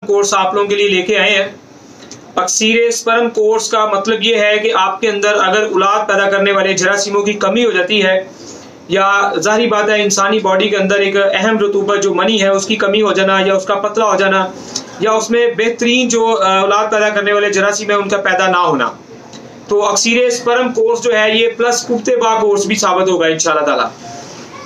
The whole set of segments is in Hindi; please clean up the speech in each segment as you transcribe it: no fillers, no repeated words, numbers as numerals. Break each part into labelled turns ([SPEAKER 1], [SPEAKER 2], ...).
[SPEAKER 1] कोर्स आप लोगों के लिए लेके आए हैं। अक्सीर स्पर्म कोर्स का मतलब ये है कि आपके अंदर अगर औलाद पैदा करने वाले जरासीमों की कमी हो जाती है, या ज़ाहिरी बात है इंसानी बॉडी के अंदर एक अहम रतूबत जो मनी है उसकी कमी हो जाना, या उसका पतला हो जाना, या उसमें बेहतरीन जो औलाद पैदा करने वाले जरासीम है उनका पैदा ना होना, तो अक्सीर स्पर्म कोर्स जो है ये प्लस पुख्ते बा कोर्स भी साबित होगा इंशाअल्लाह ताला।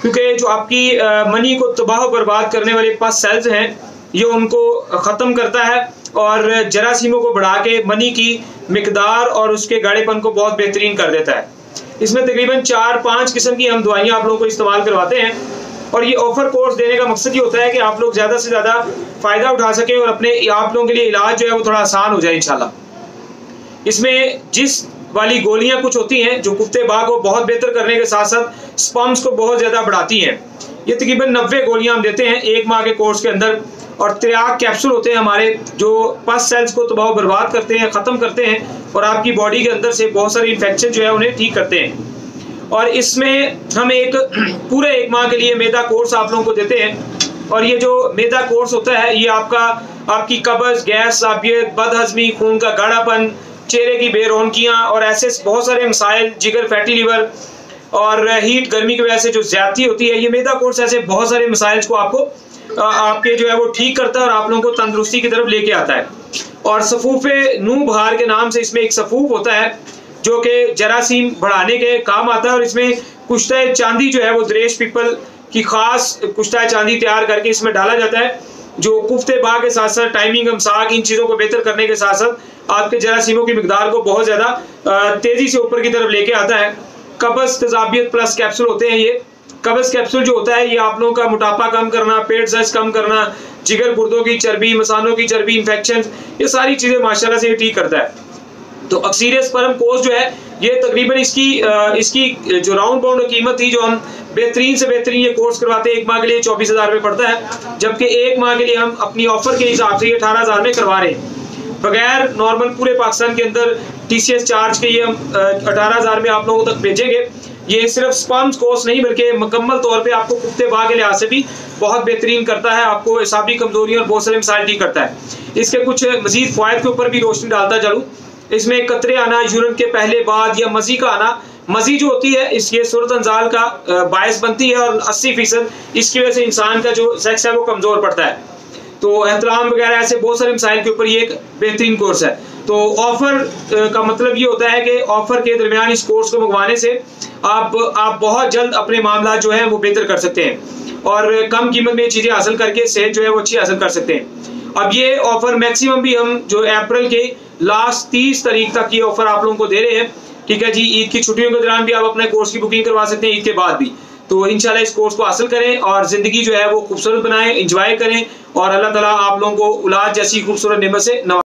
[SPEAKER 1] क्योंकि जो आपकी मनी को तबाह बर्बाद करने वाले पस सेल्स हैं ये उनको ख़त्म करता है और जरासीमों को बढ़ा के मनी की मिकदार और उसके गाढ़ेपन को बहुत बेहतरीन कर देता है। इसमें तकरीबन 4-5 किस्म की हम दवाइयाँ आप लोगों को इस्तेमाल करवाते हैं, और ये ऑफर कोर्स देने का मकसद ये होता है कि आप लोग ज़्यादा से ज़्यादा फ़ायदा उठा सकें और अपने आप लोगों के लिए इलाज जो है वो थोड़ा आसान हो जाए इंशाल्लाह। इसमें जिस वाली गोलियां कुछ होती हैं जो कुफ्ते बा को बहुत बेहतर करने के साथ साथ स्पर्म्स को बहुत ज़्यादा बढ़ाती हैं, ये तकरीबन 90 गोलियां हम देते हैं 1 माह के कोर्स के अंदर, और 53 कैप्सूल होते हैं हमारे जो पस सेल्स को तबाह बर्बाद करते हैं, ख़त्म करते हैं और आपकी बॉडी के अंदर से बहुत सारे इन्फेक्शन जो है उन्हें ठीक करते हैं। और इसमें हम एक पूरे 1 माह के लिए मैदा कोर्स आप लोगों को देते हैं, और ये जो मैदा कोर्स होता है ये आपकी कब्ज़, गैस, साबियत, बदहज़मी, खून का गाढ़ापन, चेहरे की बेरौनकियाँ और ऐसे बहुत सारे मसाइल, जिगर, फैटी लिवर और हीट गर्मी की वजह से जो ज़्यादती होती है, ये मैदा कोर्स ऐसे बहुत सारे मसाइल को आपके जो है वो ठीक करता है और आप लोगों को तंदुरुस्ती की तरफ लेके आता है। और सफूफ़े नू बहार के नाम से इसमें एक सफूफ होता है जो कि जरासीम बढ़ाने के काम आता है, और इसमें कुश्ता चांदी जो है वो दरेश पीपल की खास कुश्ता चांदी तैयार करके इसमें डाला जाता है, जो कुफ्ते बा के साथ साथ टाइमिंग, अमसाक, इन चीज़ों को बेहतर करने के साथ साथ आपके जरासीमों की मिकदार को बहुत ज़्यादा तेज़ी से ऊपर की तरफ लेके आता है। कब्ज़ तजाबियत प्लस कैप्सूल होते हैं ये। कब्ज़ कैप्सूल जो होता है ये आप लोगों का मोटापा कम करना, पेट दर्द कम करना, जिगर, गुर्दों की चर्बी, मसानों की चर्बी, इन्फेक्शन, ये सारी चीज़ें माशाल्लाह से ये ठीक करता है। तो अक्सीर स्पर्म कोर्स जो है ये तकरीबन इसकी जो राउंड बाउंड कीमत थी, जो हम बेहतरीन से बेहतरीन ये कोर्स करवाते हैं 1 माह के लिए 24,000 रुपये पड़ता है, जबकि 1 माह के लिए हम अपनी ऑफर के हिसाब से ये 18,000 में करवा रहे हैं। बगैर नॉर्मल पूरे पाकिस्तान के अंदर TCS चार्ज के ये हम 18,000 में आप लोगों तक भेजेंगे। ये सिर्फ स्पर्म्स कोर्स नहीं बल्कि मुकम्मल तौर पे आपको कुफ्ते बा के लिहाज से भी बहुत बेहतरीन करता है, आपको हिसाबी कमजोरी और बहुत सारे मसाइल ठीक करता है। इसके कुछ मजीद फ़वाइद के ऊपर भी रोशनी डालता चलूँ। इसमें कतरे आना, यूरिन के पहले बाद, या मज़ी का आना, मज़ी जो होती है ये सूरत अंजाल का बायस बनती है, और 80% इसकी वजह से इंसान का जो सेक्स है वो कमज़ोर पड़ता है। तो एहतराम वगैरह ऐसे बहुत सारे मसाइल के ऊपर ये एक बेहतरीन कोर्स है। तो ऑफ़र का मतलब ये होता है कि ऑफ़र के दरमियान इस कोर्स को मंगवाने से आप बहुत जल्द अपने मामला जो है वो बेहतर कर सकते हैं, और कम कीमत में चीज़ें हासिल करके सेहत जो है वो अच्छी हासिल कर सकते हैं। अब ये ऑफ़र मैक्सिमम भी हम जो अप्रैल के लास्ट 30 तारीख तक ये ऑफ़र आप लोगों को दे रहे हैं, ठीक है जी। ईद की छुट्टियों के दौरान भी आप अपने कोर्स की बुकिंग करवा सकते हैं, ईद के बाद भी। तो इंशाल्लाह इस कोर्स को हासिल करें और ज़िंदगी जो है वो खूबसूरत बनाएं, इंजॉय करें, और अल्लाह ताला आप लोगों को औलाद जैसी खूबसूरत नेमत से नवाज़े।